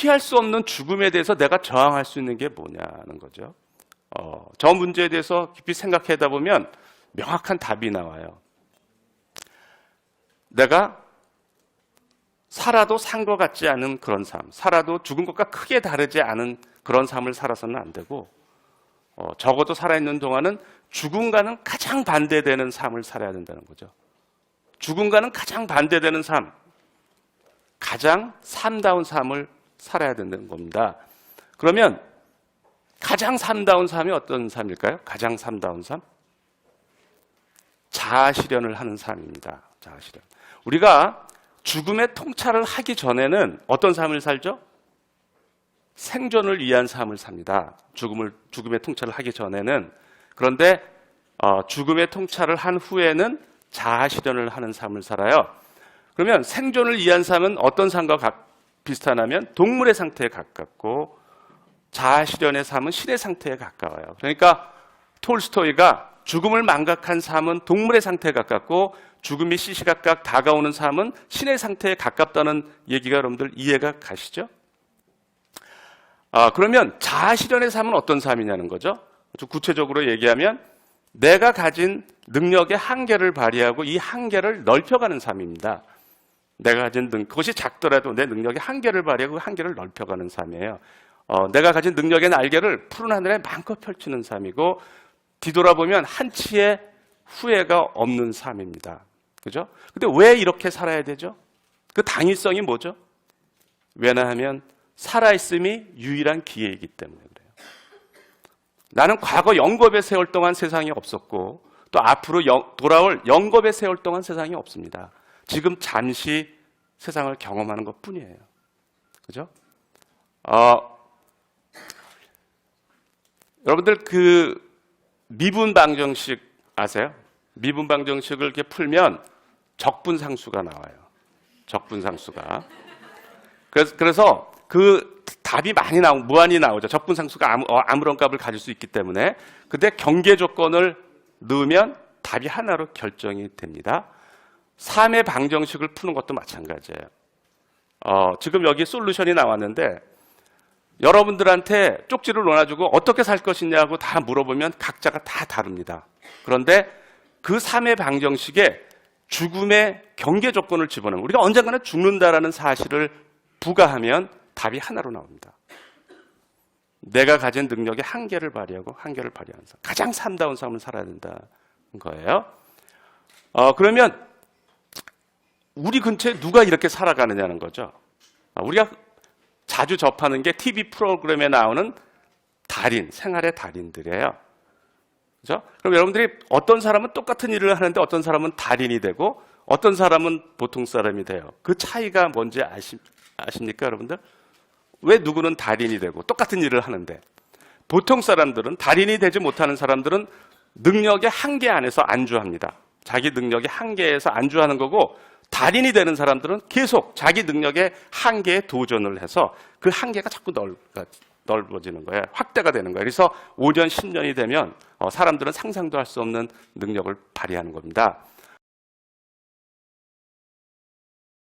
피할 수 없는 죽음에 대해서 내가 저항할 수 있는 게 뭐냐는 거죠. 저 문제에 대해서 깊이 생각하다 보면 명확한 답이 나와요. 내가 살아도 산 것 같지 않은 그런 삶, 살아도 죽은 것과 크게 다르지 않은 그런 삶을 살아서는 안 되고, 적어도 살아있는 동안은 죽음과는 가장 반대되는 삶을 살아야 된다는 거죠. 죽음과는 가장 반대되는 삶, 가장 삶다운 삶을 살아야 된다는 겁니다. 그러면 가장 삶다운 삶이 어떤 삶일까요? 가장 삶다운 삶? 자아실현을 하는 삶입니다. 자아실현. 우리가 죽음의 통찰을 하기 전에는 어떤 삶을 살죠? 생존을 위한 삶을 삽니다. 죽음의 통찰을 하기 전에는. 그런데 죽음의 통찰을 한 후에는 자아실현을 하는 삶을 살아요. 그러면 생존을 위한 삶은 어떤 삶과 비슷하냐면 동물의 상태에 가깝고, 자아실현의 삶은 신의 상태에 가까워요. 그러니까 톨스토이가 죽음을 망각한 삶은 동물의 상태에 가깝고, 죽음이 시시각각 다가오는 삶은 신의 상태에 가깝다는 얘기가 여러분들 이해가 가시죠? 그러면 자아실현의 삶은 어떤 삶이냐는 거죠. 좀 구체적으로 얘기하면 내가 가진 능력의 한계를 발휘하고 이 한계를 넓혀가는 삶입니다. 내가 가진 그것이 작더라도 내 능력의 한계를 발휘하고 그 한계를 넓혀가는 삶이에요. 내가 가진 능력의 날개를 푸른 하늘에 마음껏 펼치는 삶이고, 뒤돌아보면 한치의 후회가 없는 삶입니다. 그죠? 근데 왜 이렇게 살아야 되죠? 그 당위성이 뭐죠? 왜냐하면 살아있음이 유일한 기회이기 때문에 그래요. 나는 과거 영겁의 세월 동안 세상이 없었고, 또 앞으로 돌아올 영겁의 세월 동안 세상이 없습니다. 지금 잠시 세상을 경험하는 것 뿐이에요. 그죠? 여러분들 그 미분방정식 아세요? 미분방정식을 이렇게 풀면 적분상수가 나와요. 적분상수가. 그래서 그 답이 많이 무한히 나오죠. 적분상수가 아무런 값을 가질 수 있기 때문에. 근데 경계 조건을 넣으면 답이 하나로 결정이 됩니다. 3의 방정식을 푸는 것도 마찬가지예요. 지금 여기 솔루션이 나왔는데 여러분들한테 쪽지를 놓아주고 어떻게 살 것이냐고 다 물어보면 각자가 다 다릅니다. 그런데 그 3의 방정식에 죽음의 경계 조건을 집어넣으면, 우리가 언젠가는 죽는다라는 사실을 부과하면 답이 하나로 나옵니다. 내가 가진 능력의 한계를 발휘하고 한계를 발휘하는 삶, 가장 삶다운 삶을 살아야 된다는 거예요. 그러면 우리 근처에 누가 이렇게 살아가느냐는 거죠. 우리가 자주 접하는 게 TV 프로그램에 나오는 달인, 생활의 달인들이에요. 그죠? 그럼 여러분들이 어떤 사람은 똑같은 일을 하는데 어떤 사람은 달인이 되고 어떤 사람은 보통 사람이 돼요. 그 차이가 뭔지 아십니까, 여러분들? 왜 누구는 달인이 되고 똑같은 일을 하는데, 보통 사람들은, 달인이 되지 못하는 사람들은 능력의 한계 안에서 안주합니다. 자기 능력의 한계에서 안주하는 거고, 달인이 되는 사람들은 계속 자기 능력의 한계에 도전을 해서 그 한계가 자꾸 넓어지는 거예요. 확대가 되는 거예요. 그래서 5년, 10년이 되면 사람들은 상상도 할 수 없는 능력을 발휘하는 겁니다.